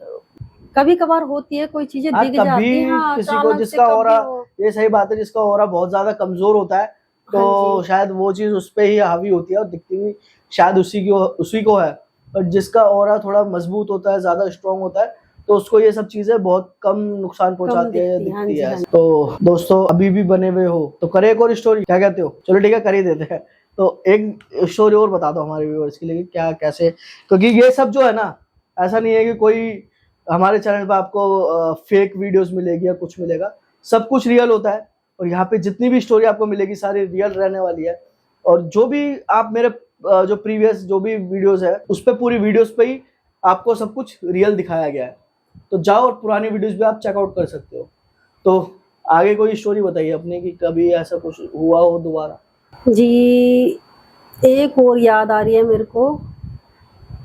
कभी कभार होती है, कोई चीजें हाँ दिख कभी जाती है, हाँ किसी को अचानक से जिसका कभी ऑरा, हो। ये सही बात है, जिसका ऑरा बहुत ज्यादा कमजोर होता है हाँ तो जी, शायद वो चीज उस पे ही हावी होती है और दिखती भी शायद उसी को है। और जिसका ऑरा थोड़ा मजबूत होता है, ज्यादा स्ट्रांग होता है, तो उसको ये सब चीजें बहुत कम नुकसान कम पहुंचाती है या दिखती है। हाँ दिखती जी, है। हाँ जी। तो दोस्तों अभी भी बने हुए हो तो करे एक और स्टोरी, क्या कहते हो? चलो ठीक है, कर ही देते हैं। तो एक स्टोरी और बता दो हमारे व्यूअर्स के लिए कि क्या कैसे, क्योंकि ये सब जो है ना, ऐसा नहीं है कि कोई हमारे चैनल पर आपको फेक वीडियोस मिलेगी या कुछ मिलेगा, सब कुछ रियल होता है। और यहाँ पे जितनी भी स्टोरी आपको मिलेगी सारी रियल रहने वाली है। और जो भी आप मेरे जो प्रीवियस जो भी वीडियोस है उस पे पूरी वीडियोस पे ही आपको सब कुछ रियल दिखाया गया है, तो जाओ और पुरानी वीडियोस भी आप चेकआउट कर सकते हो। तो आगे कोई स्टोरी बताइए अपने कि कभी ऐसा कुछ हुआ हो दोबारा। जी, एक और याद आ रही है मेरे को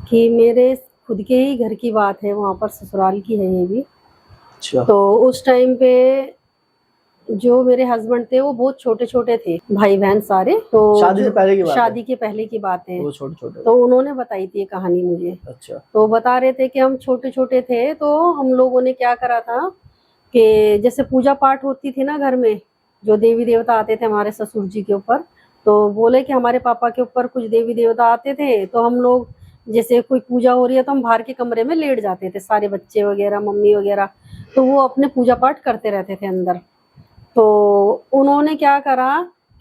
कि मेरे खुद के ही घर की बात है, वहाँ पर ससुराल की है ये भी। अच्छा तो उस टाइम पे जो मेरे हस्बैंड थे वो बहुत छोटे छोटे थे, भाई बहन सारे। तो शादी से पहले की बात है? शादी के पहले की बात है। वो छोटे छोटे तो उन्होंने बताई थी ये कहानी मुझे। अच्छा तो बता रहे थे कि हम छोटे छोटे थे तो हम लोगों ने क्या करा था कि जैसे पूजा पाठ होती थी ना घर में, जो देवी देवता आते थे हमारे ससुर जी के ऊपर, तो बोले कि हमारे पापा के ऊपर कुछ देवी देवता आते थे, तो हम लोग जैसे कोई पूजा हो रही है तो हम बाहर के कमरे में लेट जाते थे, सारे बच्चे वगैरह मम्मी वगैरह, तो वो अपने पूजा पाठ करते रहते थे अंदर। तो उन्होंने क्या करा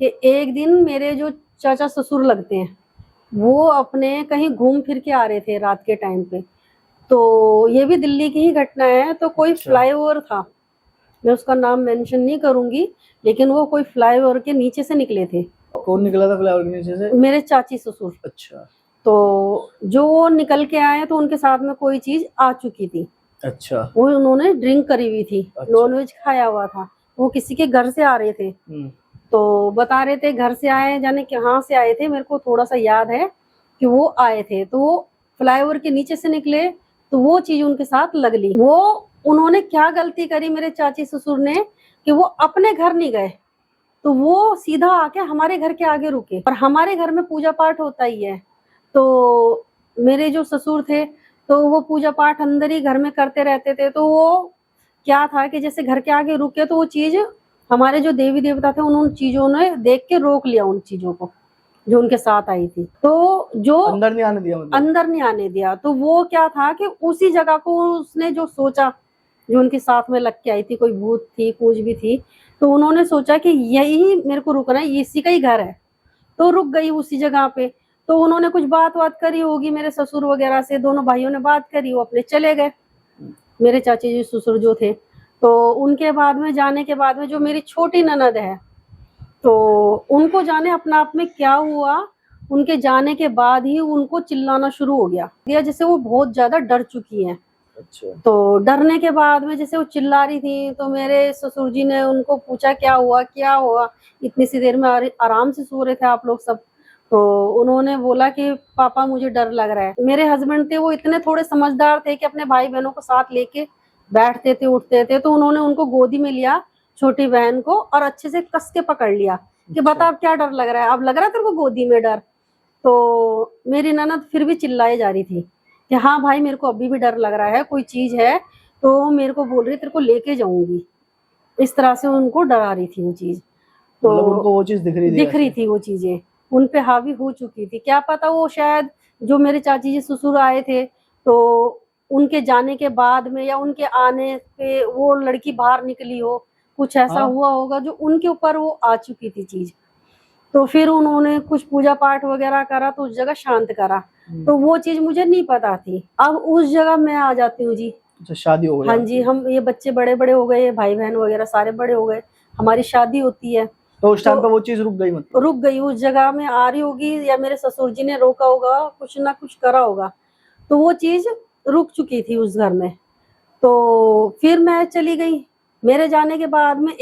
कि एक दिन मेरे जो चाचा ससुर लगते हैं वो अपने कहीं घूम फिर के आ रहे थे रात के टाइम पे। तो ये भी दिल्ली की ही घटना है। तो कोई अच्छा। फ्लाईओवर था, मैं उसका नाम मेंशन नहीं करूंगी, लेकिन वो कोई फ्लाईओवर के नीचे से निकले थे, कौन निकला था फ्लावर के नीचे से? मेरे चाची ससुर। अच्छा तो जो वो निकल के आए तो उनके साथ में कोई चीज आ चुकी थी, अच्छा वो उन्होंने ड्रिंक करी हुई थी, अच्छा। नॉनवेज खाया हुआ था, वो किसी के घर से आ रहे थे। तो बता रहे थे घर से आए, जाने कहाँ से आए थे, मेरे को थोड़ा सा याद है कि वो आए थे। तो वो फ्लाईओवर के नीचे से निकले तो वो चीज उनके साथ लग ली। वो उन्होंने क्या गलती करी मेरे चाची ससुर ने कि वो अपने घर नहीं गए, तो वो सीधा आके हमारे घर के आगे रुके, और हमारे घर में पूजा पाठ होता ही है। तो मेरे जो ससुर थे तो वो पूजा पाठ अंदर ही घर में करते रहते थे। तो वो क्या था कि जैसे घर के आगे रुके तो वो चीज, हमारे जो देवी देवता थे उन चीजों ने देख के रोक लिया, उन चीजों को जो उनके साथ आई थी। तो जो अंदर नहीं आने दिया, मतलब अंदर नहीं आने दिया। तो वो क्या था कि उसी जगह को उसने जो सोचा, जो उनके साथ में लग के आई थी, कोई भूत थी कुछ भी थी, तो उन्होंने सोचा कि यही मेरे को रुकना है, इसी का ही घर है, तो रुक गई उसी जगह पे। तो उन्होंने कुछ बात करी होगी मेरे ससुर वगैरह से, दोनों भाइयों ने बात करी, वो अपने चले गए, मेरे चाची जी ससुर जो थे। तो उनके बाद में जाने के बाद में जो मेरी छोटी ननद है, तो उनको जाने अपना आप में क्या हुआ, उनके जाने के बाद ही उनको चिल्लाना शुरू हो गया, जैसे वो बहुत ज्यादा डर चुकी हैं। अच्छा तो डरने के बाद में जैसे वो चिल्ला रही थी, तो मेरे ससुर जी ने उनको पूछा क्या हुआ क्या हुआ, इतनी सी देर में आराम से सो रहे थे आप लोग सब। तो उन्होंने बोला कि पापा मुझे डर लग रहा है। मेरे हस्बैंड थे वो इतने थोड़े समझदार थे कि अपने भाई बहनों को साथ लेके बैठते थे उठते थे। तो उन्होंने उनको गोदी में लिया, छोटी बहन को, और अच्छे से कस के पकड़ लिया कि बता अब क्या डर लग रहा है, अब लग रहा है तेरे को गोदी में डर। तो मेरी ननद फिर भी चिल्लाए जा रही थी कि हाँ भाई मेरे को अभी भी डर लग रहा है, कोई चीज है तो मेरे को बोल रही तेरे को लेके जाऊंगी, इस तरह से उनको डरा रही थी वो चीज। तो मतलब उनको वो चीज दिख रही थी वो चीजें उन पे हावी हो चुकी थी। क्या पता वो शायद जो मेरे चाची जी ससुर आए थे तो उनके जाने के बाद में या उनके आने पे वो लड़की बाहर निकली हो, कुछ ऐसा हाँ। हुआ होगा जो उनके ऊपर वो आ चुकी थी चीज। तो फिर उन्होंने कुछ पूजा पाठ वगैरह करा तो उस जगह शांत करा। तो वो चीज मुझे नहीं पता थी। अब उस जगह मैं आ जाती हूँ जी। अच्छा शादी हो गई? हाँ जी, हम ये बच्चे बड़े बड़े हो गए, भाई बहन वगैरह सारे बड़े हो गए, हमारी शादी होती है। तो उस टाइम पे वो चीज रुक गई, मतलब रुक गई, उस जगह में आ रही होगी या मेरे ससुर जी ने रोका होगा, कुछ ना कुछ करा होगा। तो वो चीज रुक चुकी थी उस घर में। तो फिर मैं चली गई। मेरे जाने के बाद में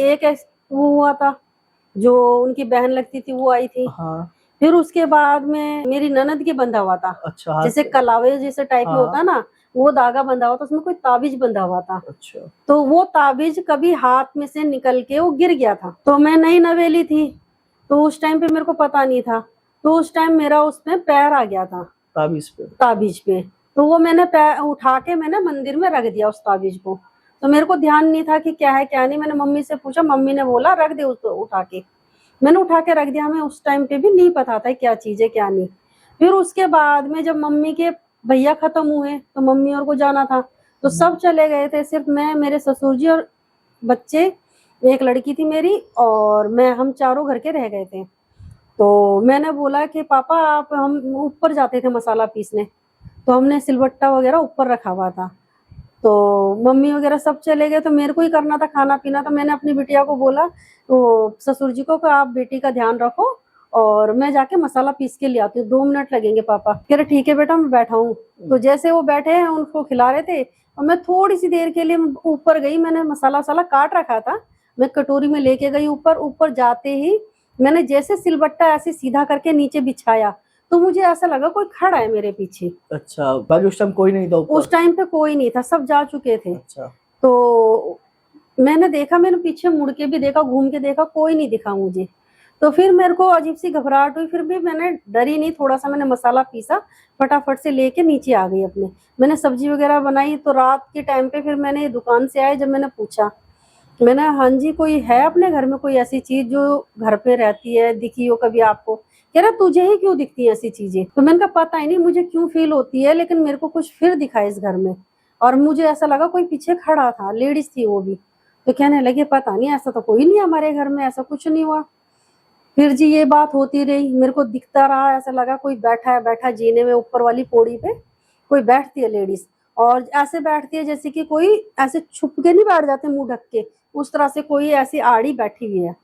वो हुआ था, जो उनकी बहन लगती थी वो आई थी। हाँ। फिर उसके बाद में मेरी ननद के बंधा हुआ था। अच्छा, हाथ जैसे पे? कलावे जैसे टाइप में हाँ। होता है ना, वो धागा बंधा हुआ था, उसमें कोई ताबीज बंधा हुआ था। अच्छा। तो वो ताबीज कभी हाथ में से निकल के वो गिर गया था। तो मैं नई नवेली थी, तो उस टाइम पे मेरे को पता नहीं था। तो उस टाइम मेरा उसमें पैर आ गया था ताबीज पे? ताबीज पे। तो वो मैंने पैर उठा के मैंने मंदिर में रख दिया उस ताबीज को। तो मेरे को ध्यान नहीं था कि क्या है क्या नहीं। मैंने मम्मी से पूछा, मम्मी ने बोला रख दे उसको उठा के। मैंने उठा के रख दिया। हमें उस टाइम पे भी नहीं पता था क्या चीज है क्या नहीं। फिर उसके बाद में जब मम्मी के भैया खत्म हुए तो मम्मी और को जाना था, तो सब चले गए थे, सिर्फ मैं, मेरे ससुर जी और बच्चे, एक लड़की थी मेरी और मैं, हम चारों घर के रह गए थे। तो मैंने बोला कि पापा आप, हम ऊपर जाते थे मसाला पीसने, तो हमने सिलबट्टा वगैरह ऊपर रखा हुआ था। तो मम्मी वगैरह सब चले गए, तो मेरे को ही करना था खाना पीना। तो मैंने अपनी बिटिया को बोला, तो ससुर जी को, कि आप बेटी का ध्यान रखो और मैं जाके मसाला पीस के ले आती हूँ, 2 मिनट लगेंगे पापा। कह रहे ठीक है बेटा, मैं बैठा हूँ। तो जैसे वो बैठे हैं, उनको खिला रहे थे और मैं थोड़ी सी देर के लिए ऊपर गई। मैंने मसाला वसाला काट रखा था, मैं कटोरी में लेके गई ऊपर। ऊपर जाते ही मैंने जैसे सिलबट्टा ऐसे सीधा करके नीचे बिछाया, तो मुझे ऐसा लगा कोई खड़ा है मेरे पीछे। अच्छा, बाकी उस टाइम कोई नहीं था ऊपर? उस टाइम पे कोई नहीं था, सब जा चुके थे। अच्छा। तो मैंने देखा, मैंने पीछे मुड़ के भी देखा, घूम के देखा, कोई नहीं दिखा मुझे। तो फिर मेरे को अजीब सी घबराहट हुई, फिर भी मैंने डरी नहीं। थोड़ा सा मैंने मसाला पीसा, फटाफट से लेके नीचे आ गई अपने। मैंने सब्जी वगैरह बनाई। तो रात के टाइम पे फिर मैंने दुकान से आए, जब मैंने पूछा, मैंने, हाँ जी, कोई है अपने घर में कोई ऐसी चीज जो घर पे रहती है, दिखी हो कभी आपको? कह रहा तुझे ही क्यों दिखती है ऐसी चीजें? तो मैंने कहा पता ही नहीं मुझे क्यों फील होती है, लेकिन मेरे को कुछ फिर दिखा इस घर में। और मुझे ऐसा लगा कोई पीछे खड़ा था, लेडीज थी वो भी। तो कहने लगे पता नहीं, ऐसा तो कोई नहीं हमारे घर में, ऐसा कुछ नहीं हुआ। फिर जी ये बात होती रही, मेरे को दिखता रहा, ऐसा लगा कोई बैठा है, बैठा जीने में ऊपर वाली पौड़ी पे कोई बैठती है लेडीज, और ऐसे बैठती है जैसे कि कोई ऐसे छुप के नहीं बैठ जाते मुंह ढक के, उस तरह से कोई ऐसी आड़ी बैठी हुई है।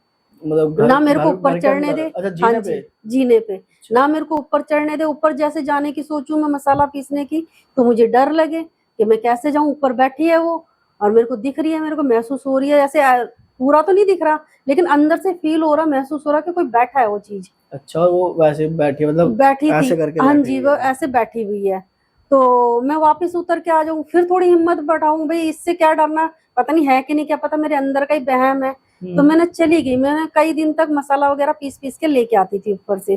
मतलब ना मेरे को ऊपर चढ़ने दे। अच्छा, हाँ जीने जी, पे? जीने पे। ना मेरे को ऊपर चढ़ने दे। ऊपर जैसे जाने की सोचूं मैं मसाला पीसने की, तो मुझे डर लगे कि मैं कैसे जाऊं। ऊपर बैठी है वो और मेरे को दिख रही है, मेरे को महसूस हो रही है, ऐसे पूरा तो नहीं दिख रहा, लेकिन अंदर से फील हो रहा, महसूस हो रहा कि कोई बैठा है वो चीज। अच्छा, और वो वैसे बैठी है, मतलब बैठी ऐसे थी, करके हाँ बैठी जी, हुई वो है? ऐसे बैठी हुई है। तो मैं वापस उतर के आ जाऊं, फिर थोड़ी हिम्मत बढ़ाऊं, भाई इससे क्या डरना, पता नहीं है कि नहीं, क्या पता मेरे अंदर का ही वहम है। तो मैंने चली गई। मैंने कई दिन तक मसाला वगैरह पीस पीस के लेके आती थी ऊपर से।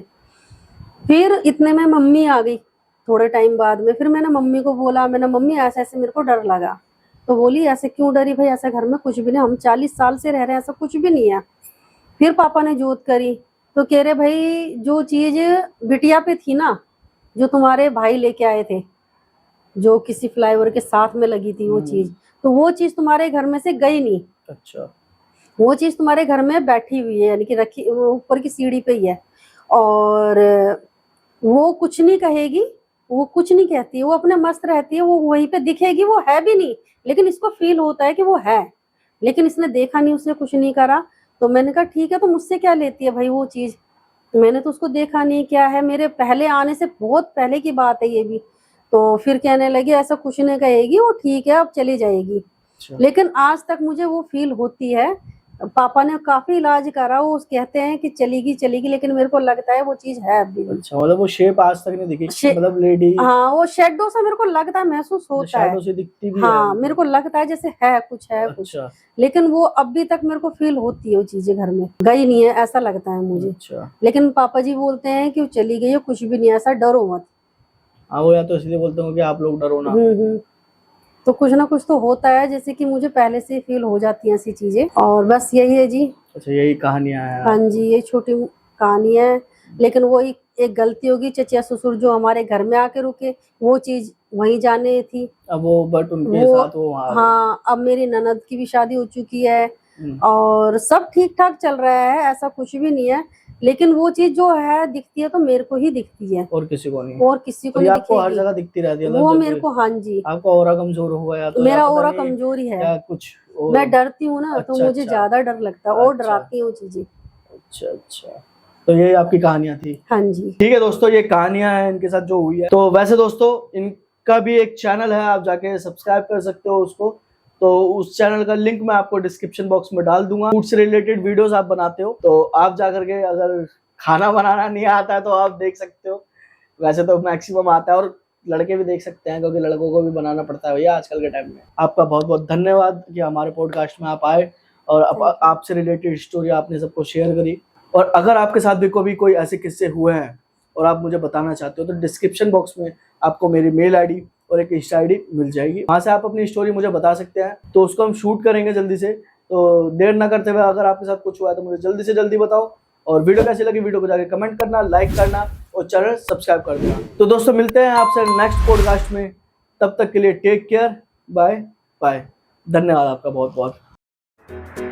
फिर इतने में मम्मी आ गई थोड़े टाइम बाद में। फिर मैंने मम्मी को बोला, मैंने, मम्मी ऐसे ऐसे मेरे को डर लगा। तो बोली ऐसे क्यों डरी भाई, ऐसा घर में कुछ भी नहीं, हम 40 साल से रह रहे हैं, ऐसा कुछ भी नहीं है। फिर पापा ने जोत करी, तो कह रहे भाई जो चीज बिटिया पे थी ना, जो तुम्हारे भाई लेके आए थे, जो किसी फ्लाईओवर के साथ में लगी थी वो चीज, तो वो चीज तुम्हारे घर में से गई नहीं। अच्छा। वो चीज तुम्हारे घर में बैठी हुई है, यानी कि रखी, वो ऊपर की सीढ़ी पे ही है। और वो कुछ नहीं कहेगी, वो कुछ नहीं कहती, वो अपने मस्त रहती है, वो वहीं पे दिखेगी, वो है भी नहीं, लेकिन इसको फील होता है कि वो है, लेकिन इसने देखा नहीं, उसने कुछ नहीं करा। तो मैंने कहा ठीक है, तो मुझसे क्या लेती है भाई वो चीज, मैंने तो उसको देखा नहीं, क्या है, मेरे पहले आने से बहुत पहले की बात है ये भी। तो फिर कहने लगी ऐसा कुछ नहीं कहेगी, वो ठीक है अब चली जाएगी। अच्छा। लेकिन आज तक मुझे वो फील होती है। पापा ने काफी इलाज करा, वो कहते हैं कि चलेगी चलेगी, लेकिन मेरे को लगता है वो चीज है अभी भी। अच्छा, मतलब वो शेप आज तक नहीं दिखी, मतलब लेडी? हाँ, वो शेडो सा मेरे को लगता है, महसूस होता है। शैडो से दिखती भी हाँ, है? मेरे को लगता है जैसे है कुछ, है कुछ, अच्छा। लेकिन वो अभी तक मेरे को फील होती है, वो चीजें घर में गई नहीं है ऐसा लगता है मुझे। अच्छा। लेकिन पापा जी बोलते हैं कि वो चली गई है, कुछ भी नहीं, ऐसा डरो मत। हाँ, वो या तो इसलिए बोलते हो कि आप लोग डरो ना। तो कुछ ना कुछ तो होता है, जैसे कि मुझे पहले से फील हो जाती हैं ऐसी चीजें, और बस यही है जी। अच्छा, यही कहानियां हैं? हाँ जी, ये छोटी कहानी है, लेकिन वो एक गलती होगी, चचिया ससुर जो हमारे घर में आके रुके, वो चीज वहीं जाने थी। अब वो बट उनके साथ वो वहाँ हाँ, अब मेरी ननद की भी शादी हो चुकी है हम्म। और सब ठीक ठाक चल रहा है, ऐसा कुछ भी नहीं है, लेकिन वो चीज जो है दिखती है तो मेरे को ही दिखती है, और किसी को नहीं? और किसी को तो ये नहीं आपको हर दिखेगी। जगह दिखती रहती है? वो मतलब मेरे को, हाँ जी, आपका ऑरा कमजोर हुआ या तो मेरा या पता ऑरा नहीं कमजोरी है, या कुछ और? मैं डरती हूँ ना, तो अच्छा, मुझे अच्छा। ज्यादा डर लगता है और अच्छा। डराती है वो चीजें। अच्छा अच्छा, तो ये आपकी कहानियां थी? हाँ जी। ठीक है दोस्तों, ये कहानियां हैं इनके साथ जो हुई है। तो वैसे दोस्तों, इन का भी एक चैनल है, आप जाके सब्सक्राइब कर सकते हो उसको। तो उस चैनल का लिंक मैं आपको डिस्क्रिप्शन बॉक्स में डाल दूंगा। फूड से रिलेटेड वीडियोस आप बनाते हो तो आप जा करके, अगर खाना बनाना नहीं आता है तो आप देख सकते हो। वैसे तो मैक्सिमम आता है, और लड़के भी देख सकते हैं क्योंकि लड़कों को भी बनाना पड़ता है भैया आजकल के टाइम में। आपका बहुत बहुत धन्यवाद कि हमारे पॉडकास्ट में आप आए और आपसे रिलेटेड स्टोरी आपने सबको शेयर करी। और अगर आपके साथ भी कभी कोई ऐसे किस्से हुए हैं और आप मुझे बताना चाहते हो तो डिस्क्रिप्शन बॉक्स में आपको मेरी मेल आईडी और एक इंस्टा आईडी मिल जाएगी, वहाँ से आप अपनी स्टोरी मुझे बता सकते हैं। तो उसको हम शूट करेंगे जल्दी से। तो देर ना करते हुए, अगर आपके साथ कुछ हुआ है तो मुझे जल्दी से जल्दी बताओ। और वीडियो कैसी लगी वीडियो को जाके कमेंट करना, लाइक करना और चैनल सब्सक्राइब कर देना। तो दोस्तों मिलते हैं आपसे नेक्स्ट पॉडकास्ट में, तब तक के लिए टेक केयर, बाय बाय। धन्यवाद आपका बहुत बहुत।